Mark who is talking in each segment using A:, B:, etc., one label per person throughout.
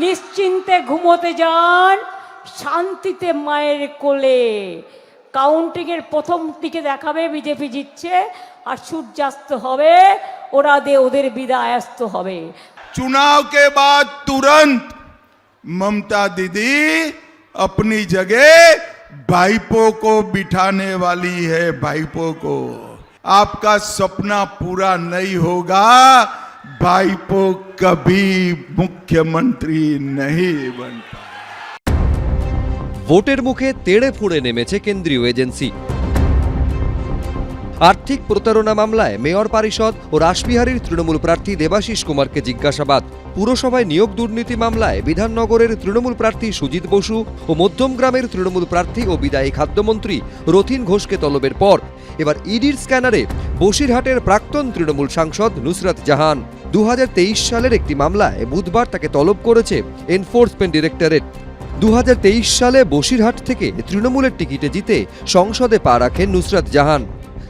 A: নিশ্চিন্তে ঘুমোতে যান, শান্তিতে মায়ের কোলে। কাউন্টিংয়ের প্রথম দিকে দেখাবে বিজেপি জিতছে, আর সূর্যাস্ত হবে, ওদের বিদায়াস্ত হবে।
B: चुनाव के बाद तुरंत ममता दीदी अपनी जगह भाईपो को बिठाने वाली है। भाईपो को आपका सपना पूरा नहीं होगा, भाईपो कभी मुख्यमंत्री नहीं बन पाए।
C: ভোটের মুখে তেড়ে ফুঁড়ে নেমেছে কেন্দ্রীয় এজেন্সি। আর্থিক প্রতারণা মামলায় মেয়র পরিষদ ও রাসবিহারীর তৃণমূল প্রার্থী দেবাশিস কুমারকে জিজ্ঞাসাবাদ। পুরসভায় নিয়োগ দুর্নীতি মামলায় বিধাননগরের তৃণমূল প্রার্থী সুজিত বসু ও মধ্যমগ্রামের তৃণমূল প্রার্থী ও বিদায়ী খাদ্যমন্ত্রী রথীন ঘোষকে তলবের পর এবার ইডির স্ক্যানারে বসিরহাটের প্রাক্তন তৃণমূল সাংসদ নুসরাত জাহান। 2023 সালের একটি মামলায় বুধবার তাকে তলব করেছে এনফোর্সমেন্ট ডিরেক্টরেট। 2023 সালে বসিরহাট থেকে তৃণমূলের টিকিটে জিতে সংসদে পা রাখেন নুসরাত জাহান।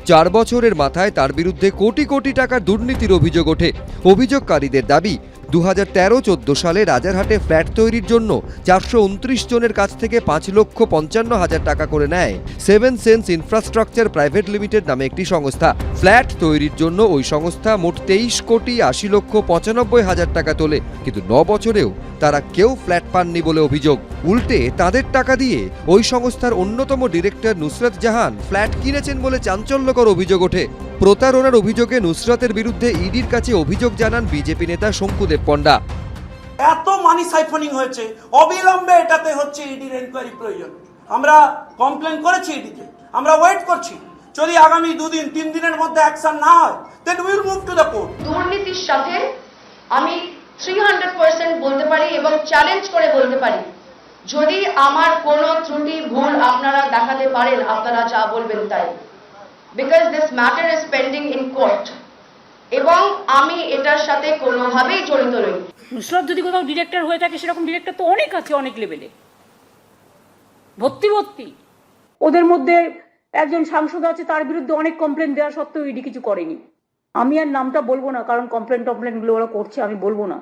C: 4 বছরের মাথায় তার বিরুদ্ধে কোটি কোটি টাকার দুর্নীতির অভিযোগ ওঠে। অভিযোগকারীদের দাবি 2013-14 সালে রাজারহাটে ফ্ল্যাট তৈরির জন্য 429 জনের কাছ থেকে 5,55,000 টাকা করে নেয় 7 সেন্স ইনফ্রাস্ট্রাকচার প্রাইভেট লিমিটেড নামে একটি সংস্থা। ফ্ল্যাট তৈরির জন্য ওই সংস্থা মোট 23,80,95,000 টাকা তোলে, কিন্তু 9 বছরেও তারা কেউ ফ্ল্যাট পাননি বলে অভিযোগ। উল্টে তাদের টাকা দিয়ে ওই সংস্থার অন্যতম ডিরেক্টর নুসরাত জাহান ফ্ল্যাট কিনেছেন বলে চাঞ্চল্যকর অভিযোগ ওঠে। প্রতারণার অভিযোগে নুসরাতের বিরুদ্ধে ইডির কাছে অভিযোগ জানান বিজেপি নেতা শঙ্কুদেব পণ্ডা।
D: এত মানি সাইফনিং হয়েছে, অবিলম্বে এটাতে হচ্ছে ইডির এনকোয়ারি প্রয়োজন। আমরা কমপ্লেন করেছি ইডিকে, আমরা ওয়েট করছি। যদি আগামী 2-3 দিনের মধ্যে অ্যাকশন না হয়, then will move to the court.
E: দুর্নীতির সাথে আমি 300% বলতে পারি এবং চ্যালেঞ্জ করে বলতে পারি, যদি আমার কোনো ত্রুটি ভুল আপনারা দেখাতে পারেন, আপনারা যা বলবেন তাই, because this matter is pending in court এবং আমি এটার সাথে কোনোভাবেই জড়িত নই।
A: নুসরাত যদি কোথাও ডিরেক্টর হয়ে থাকে, সেরকম ডিরেক্টর তো অনেক আছে, অনেক লেভেলে ভর্তি। ওদের মধ্যে একজন সাংসদ আছে, তার বিরুদ্ধে অনেক কমপ্লেন দেওয়া সত্ত্বেও ইডি কিছু করেনি। আমি আর নামটা বলবো না, কারণ কমপ্লেনগুলো ওরা করছে, আমি বলবো না।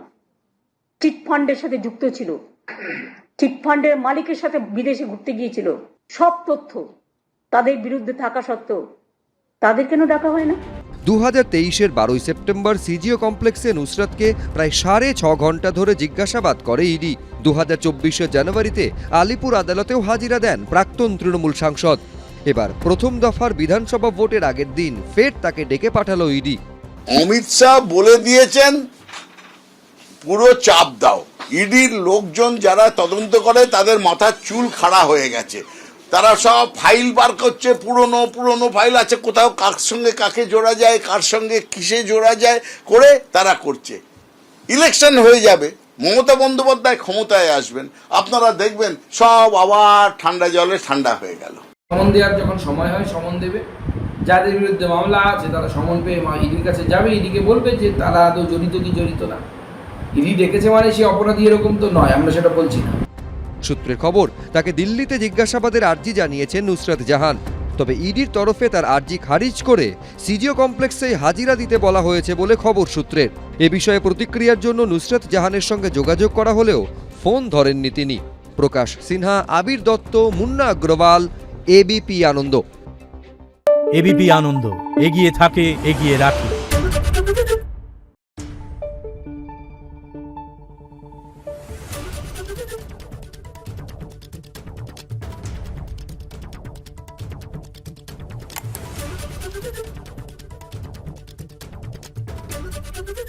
A: চিট ফান্ডের সাথে যুক্ত ছিল, চিট ফান্ডের মালিকের সাথে বিদেশে ঘুরতে গিয়েছিল, সব তথ্য তাদের বিরুদ্ধে থাকা সত্ত্বেও তাদের কেন ডাকা হয় না?
C: 2023-এর 12 সেপ্টেম্বর সিজিও কমপ্লেক্সে নুসরাতকে প্রায় 6.5 ঘন্টা ধরে জিজ্ঞাসাবাদ করে ইডি। 2024-এর জানুয়ারিতে আলিপুর আদালতেও হাজিরা দেন প্রাক্তন তৃণমূল সাংসদ। এবার প্রথম দফার বিধানসভা ভোটের আগের দিন ফের তাকে ডেকে পাঠালো ইডি।
F: অমিত শাহ বলে দিয়েছেন পুরো চাপ দাও। ইডির লোকজন যারা তদন্ত করে তাদের মাথার চুল খাড়া হয়ে গেছে। তারা সব ফাইল বার করছে, পুরনো ফাইল আছে, কোথাও কার সঙ্গে কাকে জোড়া যায়, কার সঙ্গে কিসে জোড়া যায় করে তারা করছে। ইলেকশন হয়ে যাবে, মমতা বন্দ্যোপাধ্যায় ক্ষমতায় আসবেন, আপনারা দেখবেন সব আবার ঠান্ডা জলে ঠান্ডা হয়ে গেল।
G: সমন দেওয়ার যখন সময় হয় সমন দেবে, যাদের বিরুদ্ধে মামলা আছে তারা সমন পেয়ে ইডির কাছে যাবে, ইডিকে বলবে যে তারা আদৌ জড়িত কি জড়িত না। ইডি ডেকেছে মানে সে অপরাধী এরকম তো নয়, আমরা সেটা বলছি না।
C: সূত্রের খবর, তাকে দিল্লিতে জিজ্ঞাসাবাদের আর্জি জানিয়েছেন নুসরাত জাহান। তবে ইডির তরফে তার আর্জি খারিজ করে সিজিও কমপ্লেক্সে হাজিরা দিতে বলা হয়েছে বলে খবর সূত্রের। এ বিষয়ে প্রতিক্রিয়ার জন্য নুসরাত জাহানের সঙ্গে যোগাযোগ করা হলেও ফোন ধরেননি তিনি। প্রকাশ সিনহা, আবির দত্ত, মুন্না আগ্রওয়াল, এবিপি আনন্দ।
H: এবিপি আনন্দ, এগিয়ে থাকে, এগিয়ে রাখে।
I: Thank you.